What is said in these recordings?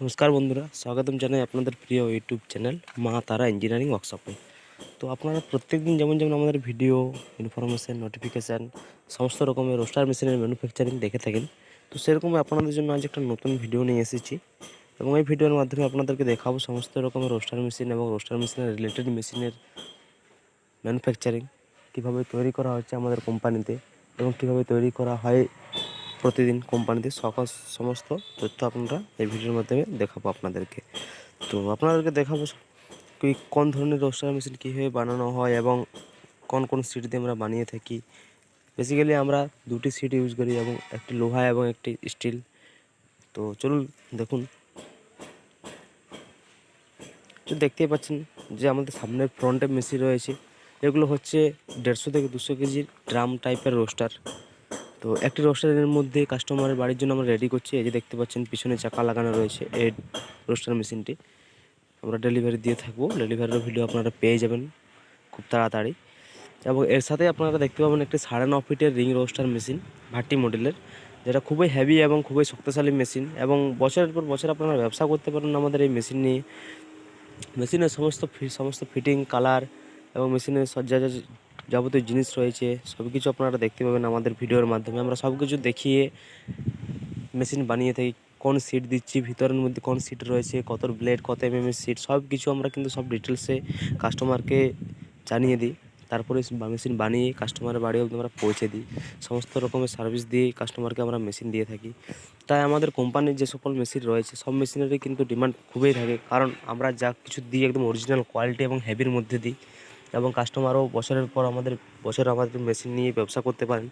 নমস্কার বন্ধুরা, স্বাগতম জানাই আপনাদের প্রিয় ইউটিউব চ্যানেল মা তারা ইঞ্জিনিয়ারিং ওয়ার্কশপে। তো আপনারা প্রত্যেকদিন যেমন যেমন আমাদের ভিডিও, ইনফরমেশান, নোটিফিকেশান, সমস্ত রকমের রোস্টার মেশিনের ম্যানুফ্যাকচারিং দেখে থাকেন। তো সেরকমই আপনাদের জন্য আজ একটা নতুন ভিডিও নিয়ে এসেছি এবং এই ভিডিওর মাধ্যমে আপনাদেরকে দেখাবো সমস্ত রকমের রোস্টার মেশিন এবং রোস্টার মেশিনের রিলেটেড মেশিনের ম্যানুফ্যাকচারিং কীভাবে তৈরি করা হচ্ছে আমাদের কোম্পানিতে এবং কীভাবে তৈরি করা হয় প্রতিদিন কোম্পানিতে সমস্ত তথ্য আপনারা এই ভিডিওর মাধ্যমে দেখাবো আপনাদেরকে। তো আপনাদেরকে দেখাবো কোন ধরনের রোস্টার মেশিন কীভাবে বানানো হয় এবং কোন কোন সিট দিয়ে আমরা বানিয়ে থাকি। বেসিক্যালি আমরা দুটি সিট ইউজ করি এবং একটি লোহা এবং একটি স্টিল। তো চলুন দেখুন, তো দেখতেই পাচ্ছেন যে আমাদের সামনে ফ্রন্টে মেশিন রয়েছে। এগুলো হচ্ছে 150 থেকে 200 কেজির ড্রাম টাইপের রোস্টার। তো একটি রোস্টারের মধ্যে কাস্টমারের বাড়ির জন্য আমরা রেডি করছি। এই যে দেখতে পাচ্ছেন পিছনে চাকা লাগানো রয়েছে এই রোস্টার মেশিনটি। আমরা ডেলিভারি দিয়ে থাকবো, ডেলিভারির ভিডিও আপনারা পেয়ে যাবেন খুব তাড়াতাড়ি। এবং এর সাথে আপনারা দেখতে পাবেন একটি 9.5 ফিটের রিং রোস্টার মেশিন ভাটি মডেলের, যেটা খুবই হেভি এবং খুবই শক্তিশালী মেশিন এবং বছরের পর বছর আপনারা ব্যবসা করতে পারেন আমাদের এই মেশিন নিয়ে। মেশিনের সমস্ত ফিটিং, কালার এবং মেশিনের যাবতীয় জিনিস রয়েছে সব কিছু আপনারা দেখতে পাবেন আমাদের ভিডিওর মাধ্যমে। আমরা সব কিছু দেখিয়ে মেশিন বানিয়ে থাকি। কোন সিট দিচ্ছি, ভিতরের মধ্যে কোন সিট রয়েছে, কত ব্লেড, কত এমএম সিট, সব কিছু আমরা কিন্তু সব ডিটেলসে কাস্টমারকে জানিয়ে দিই। তারপরে মেশিন বানিয়ে কাস্টমারের বাড়ি অবধি আমরা পৌঁছে দিই। সমস্ত রকমের সার্ভিস দিয়ে কাস্টমারকে আমরা মেশিন দিয়ে থাকি। তাই আমাদের কোম্পানির যে সকল মেশিন রয়েছে সব মেশিনেরই কিন্তু ডিমান্ড খুবই থাকে, কারণ আমরা যা কিছু দিই একদম অরিজিনাল কোয়ালিটি এবং হেভির মধ্যে দিই এবং কাস্টমারও বছরের পর আমাদের মেশিন নিয়ে ব্যবসা করতে পারেন।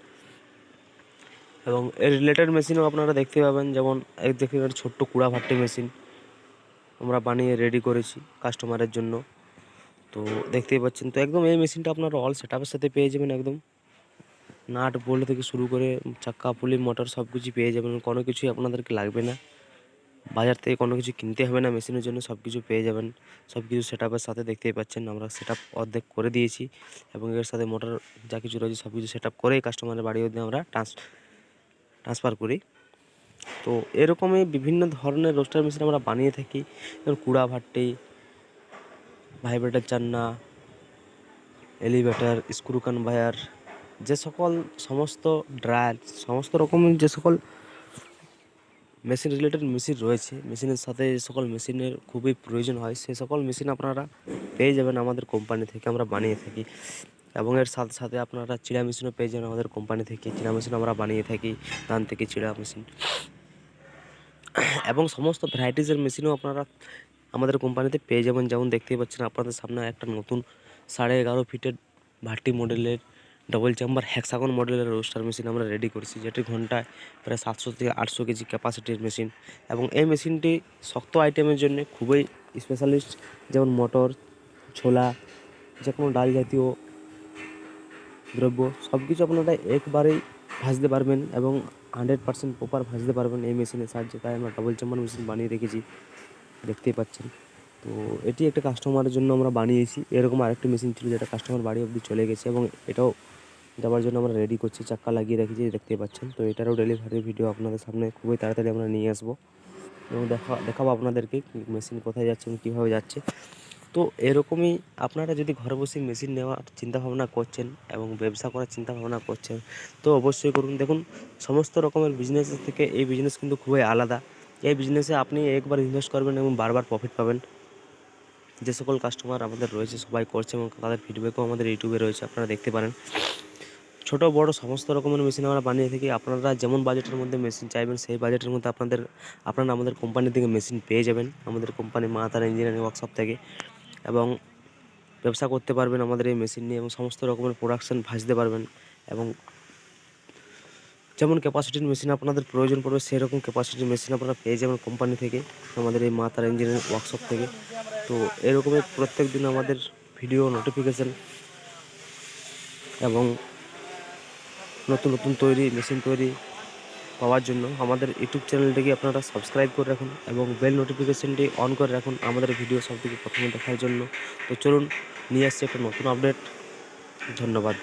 এবং এর রিলেটেড মেশিনও আপনারা দেখতে পাবেন, যেমন দেখতে পাবেন ছোট্ট কুড়া ভাট্টি মেশিন আমরা বানিয়ে রেডি করেছি কাস্টমারের জন্য। তো দেখতেই পাচ্ছেন, তো একদম এই মেশিনটা আপনারা অল সেটআপের সাথে পেয়ে যাবেন। একদম নাট বোল্ট থেকে শুরু করে চাক্কা, পুলি, মোটর সব কিছু পেয়ে যাবেন। কোনো কিছুই আপনাদেরকে লাগবে না, বাজার থেকে কোনো কিছু কিনতে হবে না মেশিনের জন্য, সব কিছু পেয়ে যাবেন। সব কিছু সেটআপের সাথে দেখতেই পাচ্ছেন আমরা সেটআপ অর্ধেক করে দিয়েছি এবং এর সাথে মোটর যা কিছু রয়েছে সব কিছু সেটআপ করেই কাস্টমারের বাড়ি অবধি আমরা ট্রান্সফার করি। তো এরকমই বিভিন্ন ধরনের রোস্টার মেশিন আমরা বানিয়ে থাকি, যেমন কুড়া ভাট্টি, ভাইব্রেটার চান্না, এলিভেটার, স্ক্রু কনভেয়ার, যে সকল সমস্ত ড্রায়ার, সমস্ত রকমের যে সকল মেশিন রিলেটেড মেশিন রয়েছে, মেশিনের সাথে যে সকল মেশিনের খুবই প্রয়োজন হয় সেই সকল মেশিন আপনারা পেয়ে যাবেন আমাদের কোম্পানি থেকে আমরা বানিয়ে থাকি। এবং এর সাথে সাথে আপনারা চিড়া মেশিনও পেয়ে যাবেন আমাদের কোম্পানি থেকে। চিড়া মেশিন আমরা বানিয়ে থাকি, ধান থেকে চিড়া মেশিন এবং সমস্ত ভ্যারাইটিসের মেশিনও আপনারা আমাদের কোম্পানিতে পেয়ে যাবেন। যেমন দেখতেই পাচ্ছেন আপনাদের সামনে একটা নতুন 11.5 ফিটের ভাটি মডেলের ডবল চেম্বার হ্যাক্সাগন মডেলের রোস্টার মেশিন আমরা রেডি করেছি, যেটি ঘন্টায় প্রায় 700 থেকে 800 কেজি ক্যাপাসিটির মেশিন। এবং এই মেশিনটি শক্ত আইটেমের জন্য খুবই স্পেশালিস্ট, যেমন মোটর, ছোলা, যে কোনো ডাল জাতীয় দ্রব্য সব কিছু আপনারা একবারেই ভাজতে পারবেন এবং 100% প্রপার ভাজতে পারবেন এই মেশিনের সাহায্যে। তাই আমরা ডবল চেম্বার মেশিন বানিয়ে রেখেছি, দেখতেই পাচ্ছেন। তো এটি একটা কাস্টমারের জন্য আমরা বানিয়েছি। এরকম আরেকটি মেশিন ছিল যেটা কাস্টমার বাড়ি অবধি চলে গেছে এবং এটাও যাওয়ার জন্য আমরা রেডি করছি, চাক্কা লাগিয়ে রেখেছি, দেখতেই পাচ্ছেন। তো এটারও ডেলিভারি ভিডিও আপনাদের সামনে খুবই তাড়াতাড়ি আমরা নিয়ে আসবো এবং দেখাবো আপনাদেরকে মেশিন কোথায় যাচ্ছে এবং কীভাবে যাচ্ছে। তো এরকমই আপনারা যদি ঘরে বসে মেশিন নেওয়ার চিন্তাভাবনা করছেন এবং ব্যবসা করার চিন্তাভাবনা করছেন তো অবশ্যই করুন। দেখুন, সমস্ত রকমের বিজনেসের থেকে এই বিজনেস কিন্তু খুবই আলাদা। এই বিজনেসে আপনি একবার ইনভেস্ট করবেন এবং বারবার প্রফিট পাবেন। যে সকল কাস্টমার আমাদের রয়েছে সবাই করছে এবং তাদের ফিডব্যাকও আমাদের ইউটিউবে রয়েছে, আপনারা দেখতে পারেন। ছোট বড় সমস্ত রকমের মেশিন আমরা বানিয়ে থাকি। আপনারা যেমন বাজেটের মধ্যে মেশিন চাইবেন সেই বাজেটের মধ্যে আপনারা আমাদের কোম্পানি থেকে মেশিন পেয়ে যাবেন, আমাদের কোম্পানি মা তারা ইঞ্জিনিয়ারিং ওয়ার্কশপ থেকে। এবং ব্যবসা করতে পারবেন আমাদের এই মেশিন নিয়ে এবং সমস্ত রকমের প্রোডাকশান ভাজতে পারবেন। এবং যেমন ক্যাপাসিটির মেশিন আপনাদের প্রয়োজন পড়বে সেরকম ক্যাপাসিটির মেশিন আপনারা পেয়ে যাবেন কোম্পানি থেকে, আমাদের এই মা তারা ইঞ্জিনিয়ারিং ওয়ার্কশপ থেকে। তো এরকমের প্রত্যেক দিন আমাদের ভিডিও, নোটিফিকেশান এবং নতুন নতুন মেশিন তৈরি পাওয়ার জন্য আমাদের ইউটিউব চ্যানেলটিকে আপনারা সাবস্ক্রাইব করে রাখুন এবং বেল নোটিফিকেশানটি অন করে রাখুন আমাদের ভিডিও সবথেকে প্রথমে দেখার জন্য। তো চলুন নিয়ে আসছি একটা নতুন আপডেট। ধন্যবাদ।